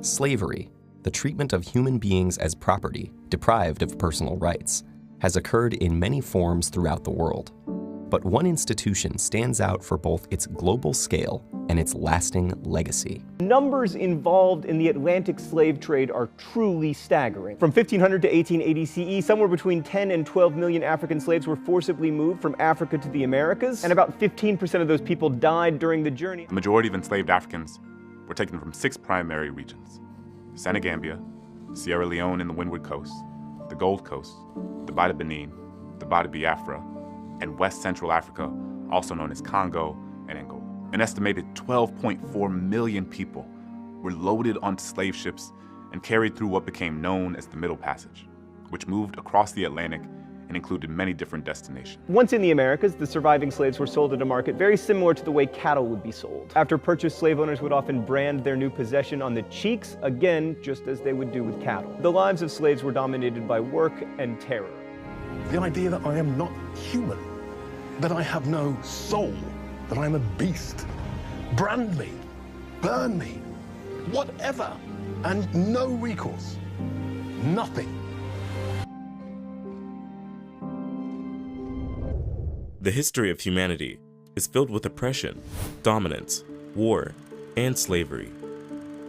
Slavery, the treatment of human beings as property, deprived of personal rights, has occurred in many forms throughout the world. But one institution stands out for both its global scale and its lasting legacy. Numbers involved in the Atlantic slave trade are truly staggering. From 1500 to 1880 CE, somewhere between 10 and 12 million African slaves were forcibly moved from Africa to the Americas, and about 15% of those people died during the journey. The majority of enslaved Africans were taken from 6 primary regions: Senegambia, Sierra Leone and the Windward Coast, the Gold Coast, the Bight of Benin, the Bight of Biafra, and West Central Africa, also known as Congo and Angola. An estimated 12.4 million people were loaded onto slave ships and carried through what became known as the Middle Passage, which moved across the Atlantic and included many different destinations. Once in the Americas, the surviving slaves were sold at a market very similar to the way cattle would be sold. After purchase, slave owners would often brand their new possession on the cheeks, again, just as they would do with cattle. The lives of slaves were dominated by work and terror. The idea that I am not human, that I have no soul, that I'm a beast. Brand me, burn me, whatever, and no recourse, nothing. The history of humanity is filled with oppression, dominance, war, and slavery.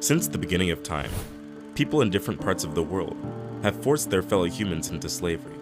Since the beginning of time, people in different parts of the world have forced their fellow humans into slavery.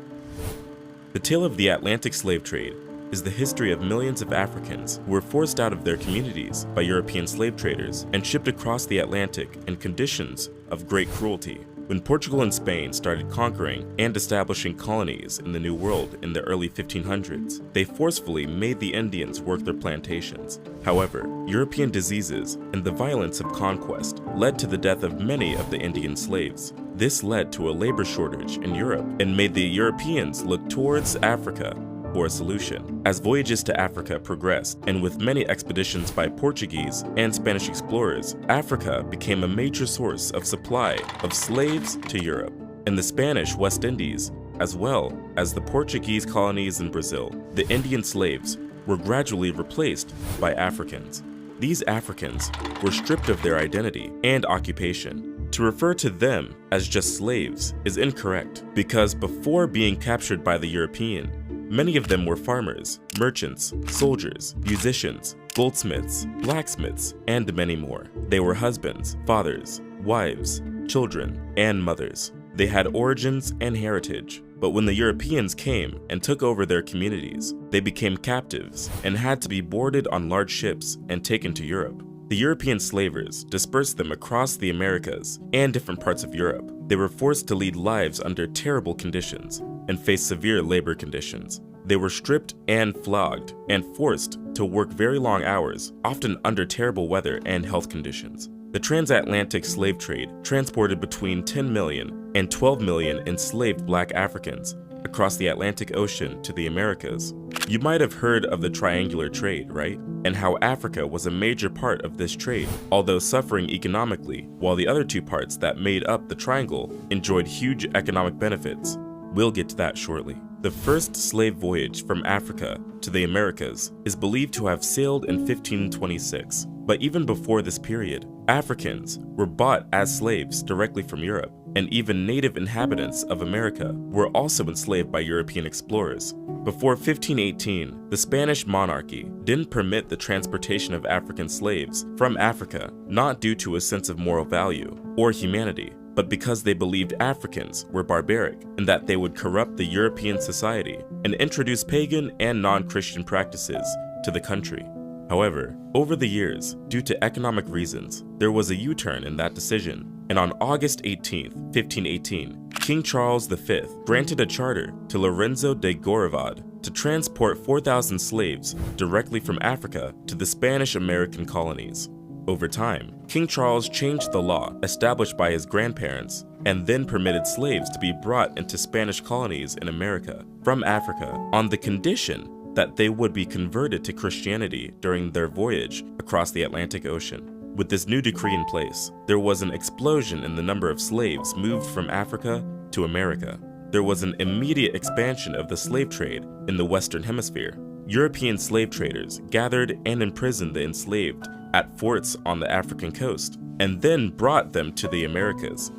The tale of the Atlantic slave trade is the history of millions of Africans who were forced out of their communities by European slave traders and shipped across the Atlantic in conditions of great cruelty. When Portugal and Spain started conquering and establishing colonies in the New World in the early 1500s, they forcefully made the Indians work their plantations. However, European diseases and the violence of conquest led to the death of many of the Indian slaves. This led to a labor shortage in Europe and made the Europeans look towards Africa for a solution. As voyages to Africa progressed, and with many expeditions by Portuguese and Spanish explorers, Africa became a major source of supply of slaves to Europe. In the Spanish West Indies, as well as the Portuguese colonies in Brazil, the Indian slaves were gradually replaced by Africans. These Africans were stripped of their identity and occupation. To refer to them as just slaves is incorrect, because before being captured by the European, many of them were farmers, merchants, soldiers, musicians, goldsmiths, blacksmiths, and many more. They were husbands, fathers, wives, children, and mothers. They had origins and heritage, but when the Europeans came and took over their communities, they became captives and had to be boarded on large ships and taken to Europe. The European slavers dispersed them across the Americas and different parts of Europe. They were forced to lead lives under terrible conditions and face severe labor conditions. They were stripped and flogged and forced to work very long hours, often under terrible weather and health conditions. The transatlantic slave trade transported between 10 million and 12 million enslaved black Africans across the Atlantic Ocean to the Americas. You might have heard of the triangular trade, right? And how Africa was a major part of this trade, although suffering economically, while the other two parts that made up the triangle enjoyed huge economic benefits. We'll get to that shortly. The first slave voyage from Africa to the Americas is believed to have sailed in 1526, but even before this period, Africans were bought as slaves directly from Europe, and even native inhabitants of America were also enslaved by European explorers. Before 1518, the Spanish monarchy didn't permit the transportation of African slaves from Africa, not due to a sense of moral value or humanity, but because they believed Africans were barbaric and that they would corrupt the European society and introduce pagan and non-Christian practices to the country. However, over the years, due to economic reasons, there was a U-turn in that decision, and on August 18, 1518, King Charles V granted a charter to Lorenzo de Goravade to transport 4,000 slaves directly from Africa to the Spanish-American colonies. Over time, King Charles changed the law established by his grandparents and then permitted slaves to be brought into Spanish colonies in America from Africa on the condition that they would be converted to Christianity during their voyage across the Atlantic Ocean. With this new decree in place, there was an explosion in the number of slaves moved from Africa to America. There was an immediate expansion of the slave trade in the Western Hemisphere. European slave traders gathered and imprisoned the enslaved at forts on the African coast, and then brought them to the Americas.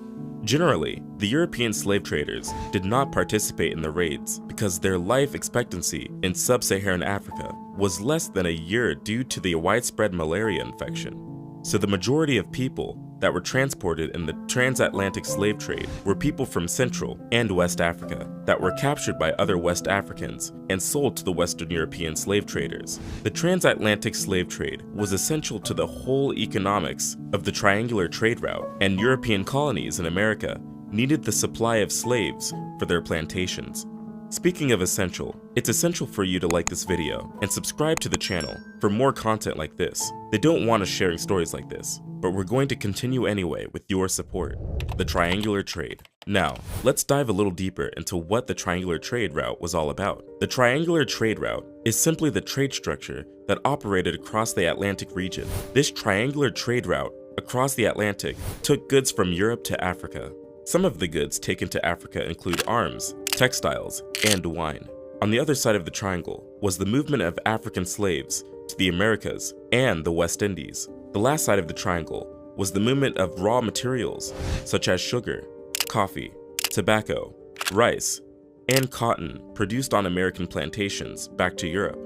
Generally, the European slave traders did not participate in the raids because their life expectancy in sub-Saharan Africa was less than a year due to the widespread malaria infection. So the majority of people that were transported in the transatlantic slave trade were people from Central and West Africa that were captured by other West Africans and sold to the Western European slave traders. The transatlantic slave trade was essential to the whole economics of the triangular trade route, and European colonies in America needed the supply of slaves for their plantations. Speaking of essential, it's essential for you to like this video and subscribe to the channel for more content like this. They don't want us sharing stories like this, but we're going to continue anyway with your support. The triangular trade. Now, let's dive a little deeper into what the triangular trade route was all about. The triangular trade route is simply the trade structure that operated across the Atlantic region. This triangular trade route across the Atlantic took goods from Europe to Africa. Some of the goods taken to Africa include arms, textiles, and wine. On the other side of the triangle was the movement of African slaves to the Americas and the West Indies. The last side of the triangle was the movement of raw materials such as sugar, coffee, tobacco, rice, and cotton produced on American plantations back to Europe.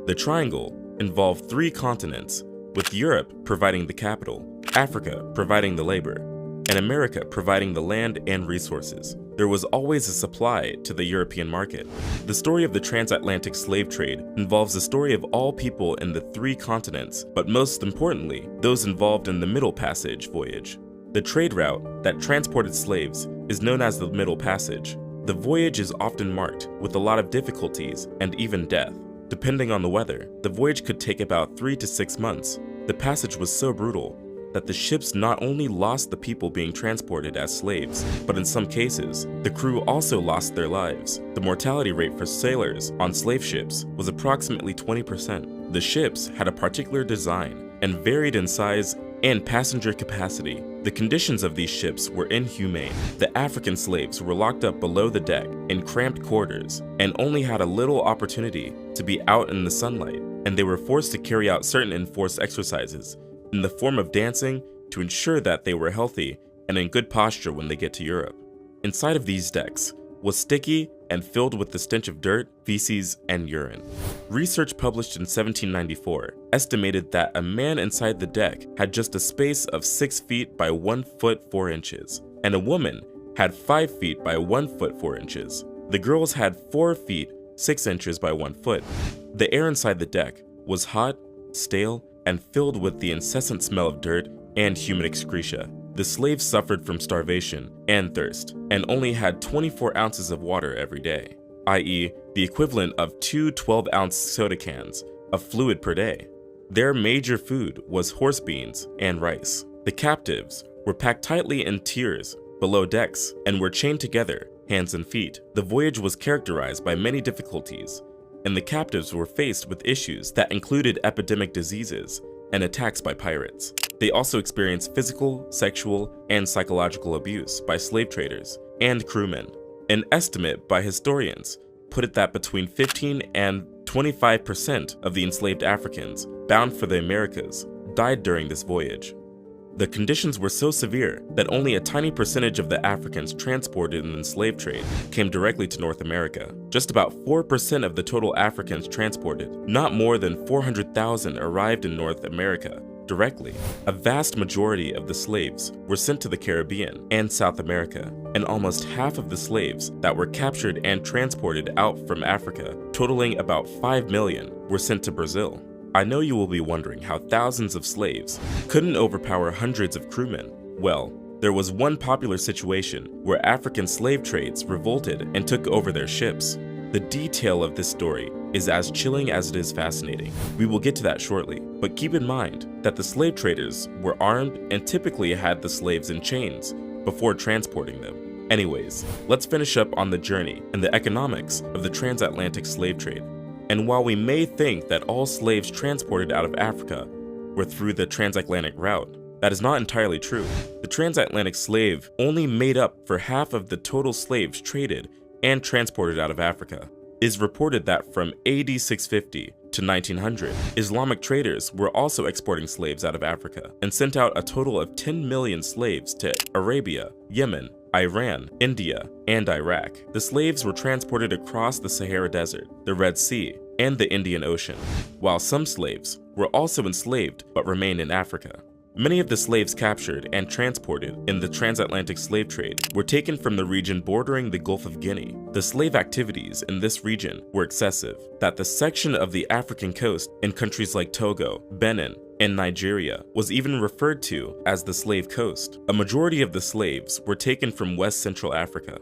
The triangle involved 3 continents, with Europe providing the capital, Africa providing the labor, and America providing the land and resources. There was always a supply to the European market. The story of the transatlantic slave trade involves the story of all people in the 3 continents, but most importantly, those involved in the Middle Passage voyage. The trade route that transported slaves is known as the Middle Passage. The voyage is often marked with a lot of difficulties and even death. Depending on the weather, the voyage could take about 3 to 6 months. The passage was so brutal that the ships not only lost the people being transported as slaves, but in some cases, the crew also lost their lives. The mortality rate for sailors on slave ships was approximately 20%. The ships had a particular design and varied in size and passenger capacity. The conditions of these ships were inhumane. The African slaves were locked up below the deck in cramped quarters and only had a little opportunity to be out in the sunlight, and they were forced to carry out certain enforced exercises in the form of dancing to ensure that they were healthy and in good posture when they get to Europe. Inside of these decks was sticky and filled with the stench of dirt, feces, and urine. Research published in 1794 estimated that a man inside the deck had just a space of 6 feet by 1 foot 4 inches, and a woman had 5 feet by 1 foot 4 inches. The girls had 4 feet 6 inches by 1 foot. The air inside the deck was hot, stale, and filled with the incessant smell of dirt and human excreta. The slaves suffered from starvation and thirst, and only had 24 ounces of water every day, i.e. the equivalent of 2 12-ounce soda cans of fluid per day. Their major food was horse beans and rice. The captives were packed tightly in tiers below decks and were chained together, hands and feet. The voyage was characterized by many difficulties, and the captives were faced with issues that included epidemic diseases and attacks by pirates. They also experienced physical, sexual, and psychological abuse by slave traders and crewmen. An estimate by historians put it that between 15 and 25% of the enslaved Africans bound for the Americas died during this voyage. The conditions were so severe that only a tiny percentage of the Africans transported in the slave trade came directly to North America. Just about 4% of the total Africans transported, not more than 400,000, arrived in North America directly. A vast majority of the slaves were sent to the Caribbean and South America, and almost half of the slaves that were captured and transported out from Africa, totaling about 5 million, were sent to Brazil. I know you will be wondering how thousands of slaves couldn't overpower hundreds of crewmen. Well, there was one popular situation where African slave trades revolted and took over their ships. The detail of this story is as chilling as it is fascinating. We will get to that shortly, but keep in mind that the slave traders were armed and typically had the slaves in chains before transporting them. Anyways, let's finish up on the journey and the economics of the transatlantic slave trade. And while we may think that all slaves transported out of Africa were through the transatlantic route, that is not entirely true. The transatlantic slave only made up for half of the total slaves traded and transported out of Africa. It is reported that from AD 650 to 1900, Islamic traders were also exporting slaves out of Africa and sent out a total of 10 million slaves to Arabia, Yemen, Iran, India, and Iraq. The slaves were transported across the Sahara Desert, the Red Sea, and the Indian Ocean, while some slaves were also enslaved but remained in Africa. Many of the slaves captured and transported in the transatlantic slave trade were taken from the region bordering the Gulf of Guinea. The slave activities in this region were excessive, that the section of the African coast in countries like Togo, Benin, and Nigeria was even referred to as the Slave Coast. A majority of the slaves were taken from West Central Africa.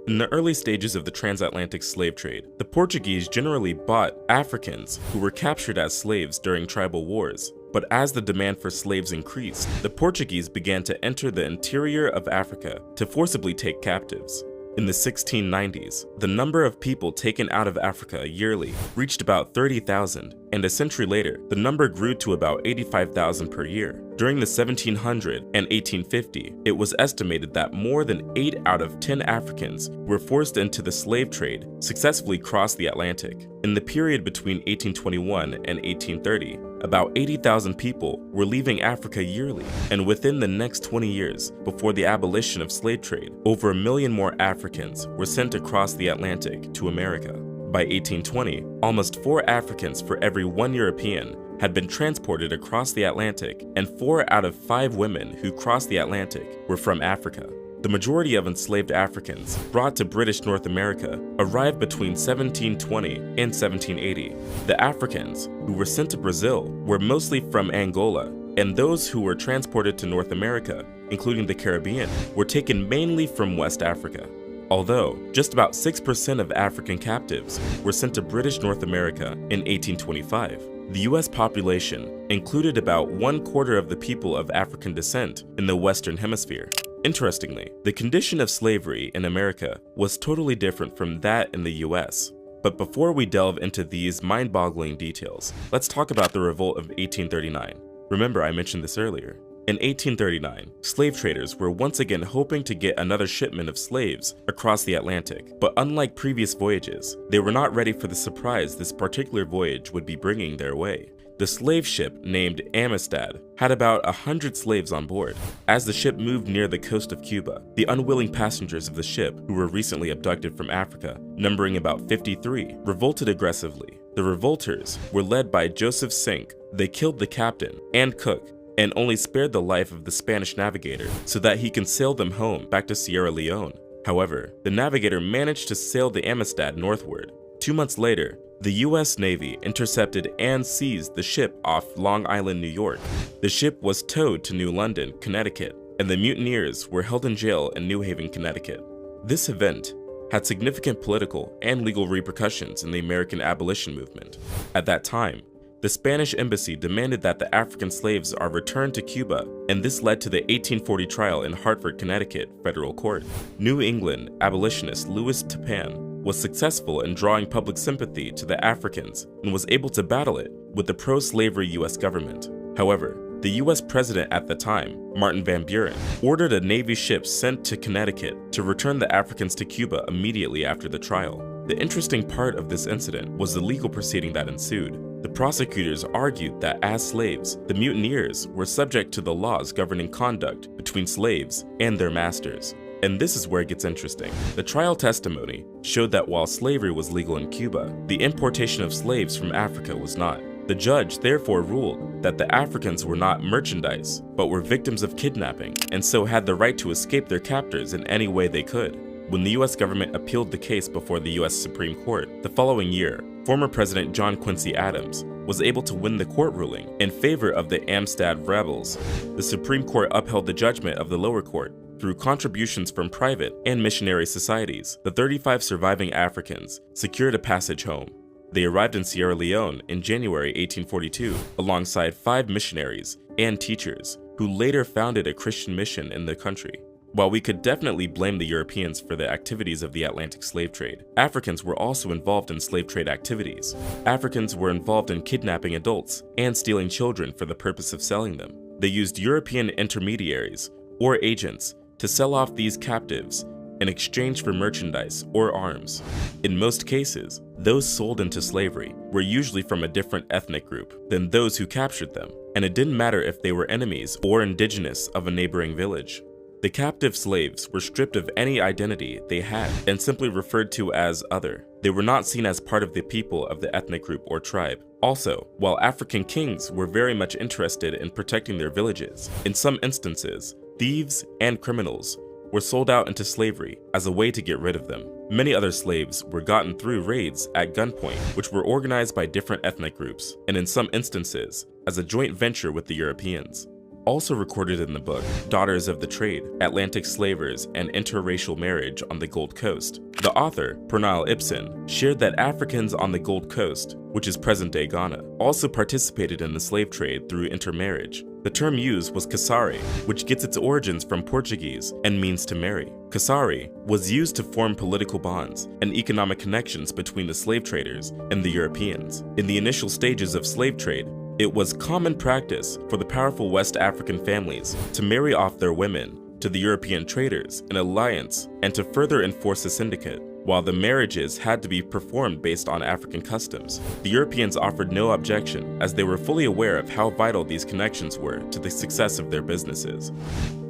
In the early stages of the transatlantic slave trade, the Portuguese generally bought Africans who were captured as slaves during tribal wars. But as the demand for slaves increased, the Portuguese began to enter the interior of Africa to forcibly take captives. In the 1690s, the number of people taken out of Africa yearly reached about 30,000, and a century later, the number grew to about 85,000 per year. During the 1700 and 1850, it was estimated that more than 8 out of 10 Africans were forced into the slave trade successfully crossed the Atlantic. In the period between 1821 and 1830, about 80,000 people were leaving Africa yearly, and within the next 20 years, before the abolition of slave trade, over 1 million more Africans were sent across the Atlantic to America. By 1820, almost 4 Africans for every 1 European had been transported across the Atlantic, and 4 out of 5 women who crossed the Atlantic were from Africa. The majority of enslaved Africans brought to British North America arrived between 1720 and 1780. The Africans who were sent to Brazil were mostly from Angola, and those who were transported to North America, including the Caribbean, were taken mainly from West Africa. Although just about 6% of African captives were sent to British North America in 1825, the US population included about 1/4 of the people of African descent in the Western Hemisphere. Interestingly, the condition of slavery in America was totally different from that in the US. But before we delve into these mind-boggling details, let's talk about the revolt of 1839. Remember, I mentioned this earlier. In 1839, slave traders were once again hoping to get another shipment of slaves across the Atlantic, but unlike previous voyages, they were not ready for the surprise this particular voyage would be bringing their way. The slave ship named Amistad had about 100 slaves on board. As the ship moved near the coast of Cuba, the unwilling passengers of the ship, who were recently abducted from Africa, numbering about 53, revolted aggressively. The revolters were led by Joseph Sink. They killed the captain and cook, and only spared the life of the Spanish navigator so that he can sail them home back to Sierra Leone. However, the navigator managed to sail the Amistad northward. 2 months later, the US Navy intercepted and seized the ship off Long Island, New York. The ship was towed to New London, Connecticut, and the mutineers were held in jail in New Haven, Connecticut. This event had significant political and legal repercussions in the American abolition movement. At that time, the Spanish embassy demanded that the African slaves are returned to Cuba, and this led to the 1840 trial in Hartford, Connecticut federal court. New England abolitionist Louis Tappan was successful in drawing public sympathy to the Africans and was able to battle it with the pro-slavery US government. However, the US president at the time, Martin Van Buren, ordered a Navy ship sent to Connecticut to return the Africans to Cuba immediately after the trial. The interesting part of this incident was the legal proceeding that ensued. The prosecutors argued that as slaves, the mutineers were subject to the laws governing conduct between slaves and their masters. And this is where it gets interesting. The trial testimony showed that while slavery was legal in Cuba, the importation of slaves from Africa was not. The judge therefore ruled that the Africans were not merchandise, but were victims of kidnapping, and so had the right to escape their captors in any way they could. When the US government appealed the case before the US Supreme Court, the following year, former President John Quincy Adams was able to win the court ruling in favor of the Amistad rebels. The Supreme Court upheld the judgment of the lower court through contributions from private and missionary societies. The 35 surviving Africans secured a passage home. They arrived in Sierra Leone in January 1842 alongside 5 missionaries and teachers who later founded a Christian mission in the country. While we could definitely blame the Europeans for the activities of the Atlantic slave trade, Africans were also involved in slave trade activities. Africans were involved in kidnapping adults and stealing children for the purpose of selling them. They used European intermediaries or agents to sell off these captives in exchange for merchandise or arms. In most cases, those sold into slavery were usually from a different ethnic group than those who captured them, and it didn't matter if they were enemies or indigenous of a neighboring village. The captive slaves were stripped of any identity they had and simply referred to as other. They were not seen as part of the people of the ethnic group or tribe. Also, while African kings were very much interested in protecting their villages, in some instances, thieves and criminals were sold out into slavery as a way to get rid of them. Many other slaves were gotten through raids at gunpoint, which were organized by different ethnic groups, and in some instances, as a joint venture with the Europeans. Also recorded in the book, Daughters of the Trade, Atlantic Slavers, and Interracial Marriage on the Gold Coast, the author, Pernille Ibsen, shared that Africans on the Gold Coast, which is present-day Ghana, also participated in the slave trade through intermarriage. The term used was kasari, which gets its origins from Portuguese and means to marry. Kasari was used to form political bonds and economic connections between the slave traders and the Europeans. In the initial stages of slave trade, it was common practice for the powerful West African families to marry off their women to the European traders in alliance and to further enforce the syndicate. While the marriages had to be performed based on African customs, the Europeans offered no objection as they were fully aware of how vital these connections were to the success of their businesses.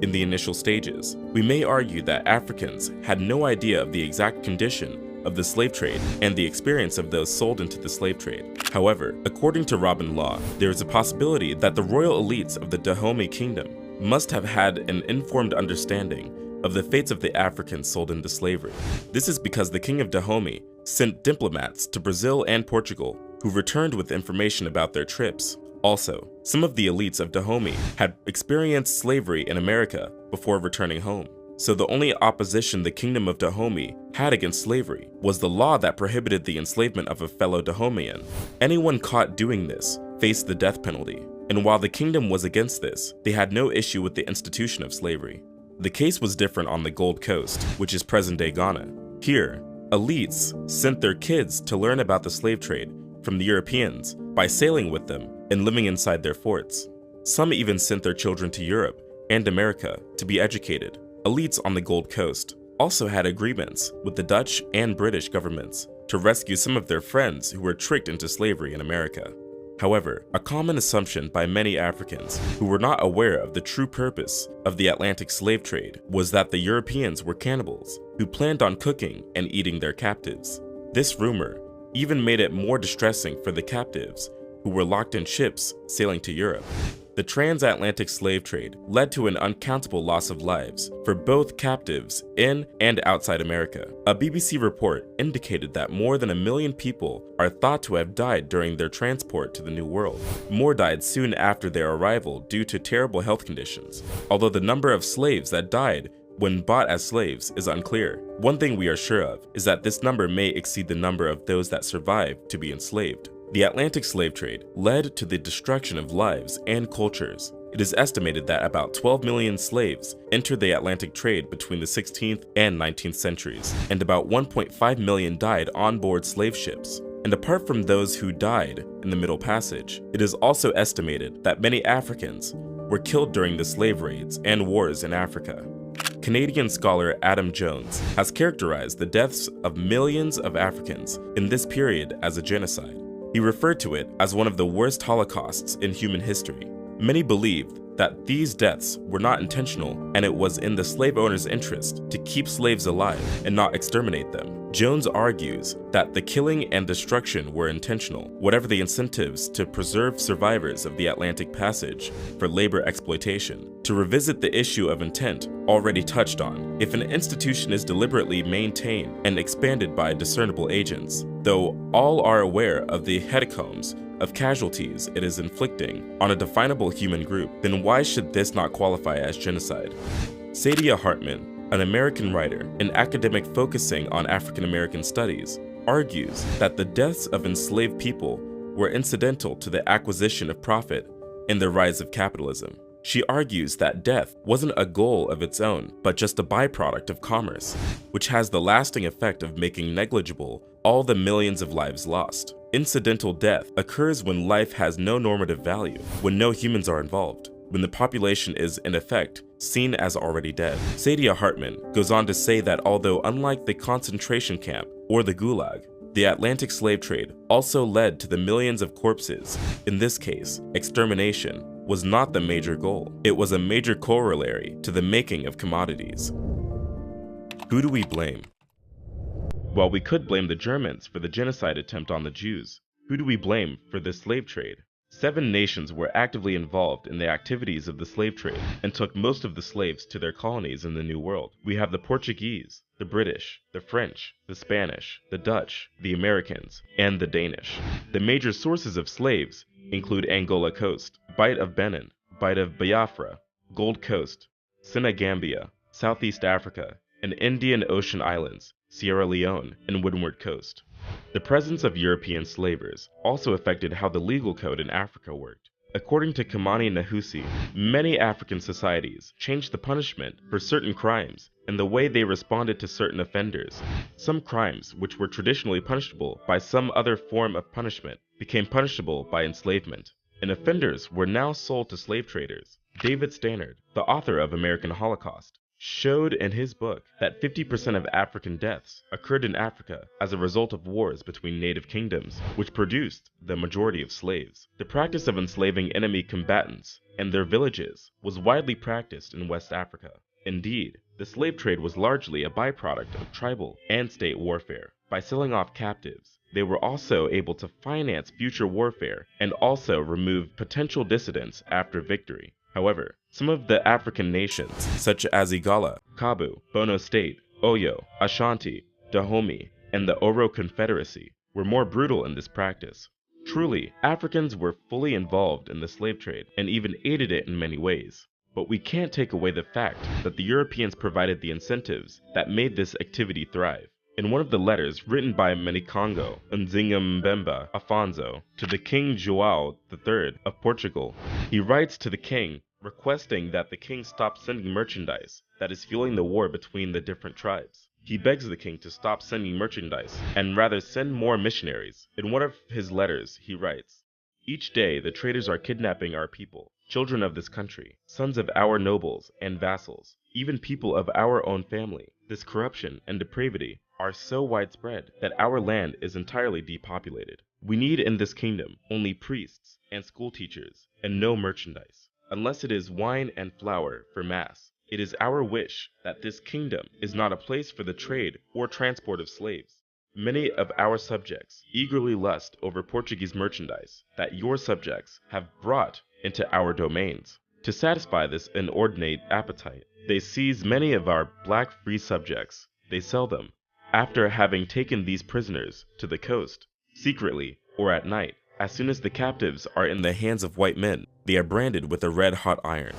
In the initial stages, we may argue that Africans had no idea of the exact condition of the slave trade and the experience of those sold into the slave trade. However, according to Robin Law, there is a possibility that the royal elites of the Dahomey Kingdom must have had an informed understanding of the fates of the Africans sold into slavery. This is because the King of Dahomey sent diplomats to Brazil and Portugal who returned with information about their trips. Also, some of the elites of Dahomey had experienced slavery in America before returning home. So the only opposition the Kingdom of Dahomey had against slavery was the law that prohibited the enslavement of a fellow Dahomean. Anyone caught doing this faced the death penalty, and while the kingdom was against this, they had no issue with the institution of slavery. The case was different on the Gold Coast, which is present-day Ghana. Here, elites sent their kids to learn about the slave trade from the Europeans by sailing with them and living inside their forts. Some even sent their children to Europe and America to be educated. Elites on the Gold Coast also had agreements with the Dutch and British governments to rescue some of their friends who were tricked into slavery in America. However, a common assumption by many Africans who were not aware of the true purpose of the Atlantic slave trade was that the Europeans were cannibals who planned on cooking and eating their captives. This rumor even made it more distressing for the captives who were locked in ships sailing to Europe. The transatlantic slave trade led to an uncountable loss of lives for both captives in and outside America. A BBC report indicated that more than 1 million people are thought to have died during their transport to the New World. More died soon after their arrival due to terrible health conditions, although the number of slaves that died when bought as slaves is unclear. One thing we are sure of is that this number may exceed the number of those that survived to be enslaved. The Atlantic slave trade led to the destruction of lives and cultures. It is estimated that about 12 million slaves entered the Atlantic trade between the 16th and 19th centuries, and about 1.5 million died on board slave ships. And apart from those who died in the Middle Passage, it is also estimated that many Africans were killed during the slave raids and wars in Africa. Canadian scholar Adam Jones has characterized the deaths of millions of Africans in this period as a genocide. He referred to it as one of the worst holocausts in human history. Many believed that these deaths were not intentional and it was in the slave owner's interest to keep slaves alive and not exterminate them. Jones argues that the killing and destruction were intentional, whatever the incentives to preserve survivors of the Atlantic Passage for labor exploitation. To revisit the issue of intent already touched on, if an institution is deliberately maintained and expanded by discernible agents, though all are aware of the hecatombs of casualties it is inflicting on a definable human group, then why should this not qualify as genocide? Saidiya Hartman, an American writer and academic focusing on African American studies, argues that the deaths of enslaved people were incidental to the acquisition of profit and the rise of capitalism. She argues that death wasn't a goal of its own, but just a byproduct of commerce, which has the lasting effect of making negligible all the millions of lives lost. Incidental death occurs when life has no normative value, when no humans are involved, when the population is, in effect, seen as already dead. Saidiya Hartman goes on to say that although unlike the concentration camp or the Gulag, The Atlantic slave trade also led to the millions of corpses. In this case, extermination was not the major goal. It was a major corollary to the making of commodities. Who do we blame? While we could blame the Germans for the genocide attempt on the Jews, who do we blame for the slave trade? 7 nations were actively involved in the activities of the slave trade and took most of the slaves to their colonies in the New World. We have the Portuguese, the British, the French, the Spanish, the Dutch, the Americans, and the Danish. The major sources of slaves include Angola Coast, Bight of Benin, Bight of Biafra, Gold Coast, Senegambia, Southeast Africa, and Indian Ocean Islands, Sierra Leone, and Windward Coast. The presence of European slavers also affected how the legal code in Africa worked. According to Kamani Nahusi, many African societies changed the punishment for certain crimes and the way they responded to certain offenders. Some crimes, which were traditionally punishable by some other form of punishment, became punishable by enslavement, and offenders were now sold to slave traders. David Stannard, the author of American Holocaust, showed in his book that 50% of African deaths occurred in Africa as a result of wars between native kingdoms, which produced the majority of slaves. The practice of enslaving enemy combatants and their villages was widely practiced in West Africa. Indeed, the slave trade was largely a byproduct of tribal and state warfare. By selling off captives, they were also able to finance future warfare and also remove potential dissidents after victory. However, some of the African nations, such as Igala, Kabu, Bono State, Oyo, Ashanti, Dahomey, and the Oro Confederacy, were more brutal in this practice. Truly, Africans were fully involved in the slave trade and even aided it in many ways. But we can't take away the fact that the Europeans provided the incentives that made this activity thrive. In one of the letters written by Manikongo Nzinga Afonso to the King João III of Portugal, he writes to the king requesting that the king stop sending merchandise that is fueling the war between the different tribes. He begs the king to stop sending merchandise and rather send more missionaries. In one of his letters, he writes, "Each day the traders are kidnapping our people, children of this country, sons of our nobles and vassals, even people of our own family. This corruption and depravity are so widespread that our land is entirely depopulated. We need in this kingdom only priests and school teachers and no merchandise. Unless it is wine and flour for mass, it is our wish that this kingdom is not a place for the trade or transport of slaves. Many of our subjects eagerly lust over Portuguese merchandise that your subjects have brought into our domains. To satisfy this inordinate appetite, they seize many of our black free subjects. They sell them, after having taken these prisoners to the coast, secretly or at night. As soon as the captives are in the hands of white men, they are branded with a red-hot iron."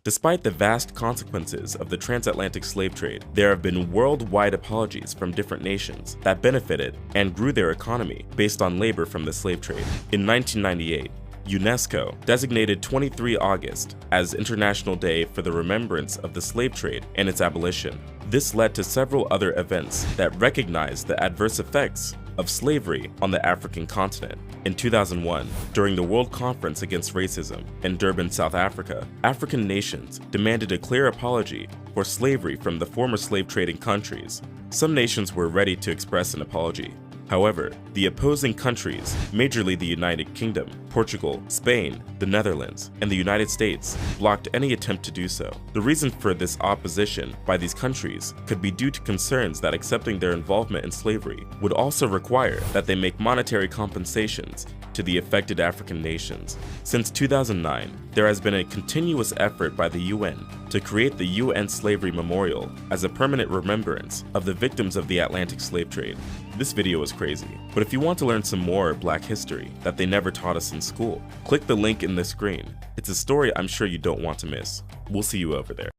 Despite the vast consequences of the transatlantic slave trade, there have been worldwide apologies from different nations that benefited and grew their economy based on labor from the slave trade. In 1998, UNESCO designated 23 August as International Day for the Remembrance of the Slave Trade and its abolition. This led to several other events that recognized the adverse effects of slavery on the African continent. In 2001, during the World Conference Against Racism in Durban, South Africa, African nations demanded a clear apology for slavery from the former slave trading countries. Some nations were ready to express an apology. However, the opposing countries, majorly the United Kingdom, Portugal, Spain, the Netherlands, and the United States, blocked any attempt to do so. The reason for this opposition by these countries could be due to concerns that accepting their involvement in slavery would also require that they make monetary compensations to the affected African nations. Since 2009, there has been a continuous effort by the UN to create the UN Slavery Memorial as a permanent remembrance of the victims of the Atlantic slave trade. This video is crazy, but if you want to learn some more Black history that they never taught us in school, click the link in the screen. It's a story I'm sure you don't want to miss. We'll see you over there.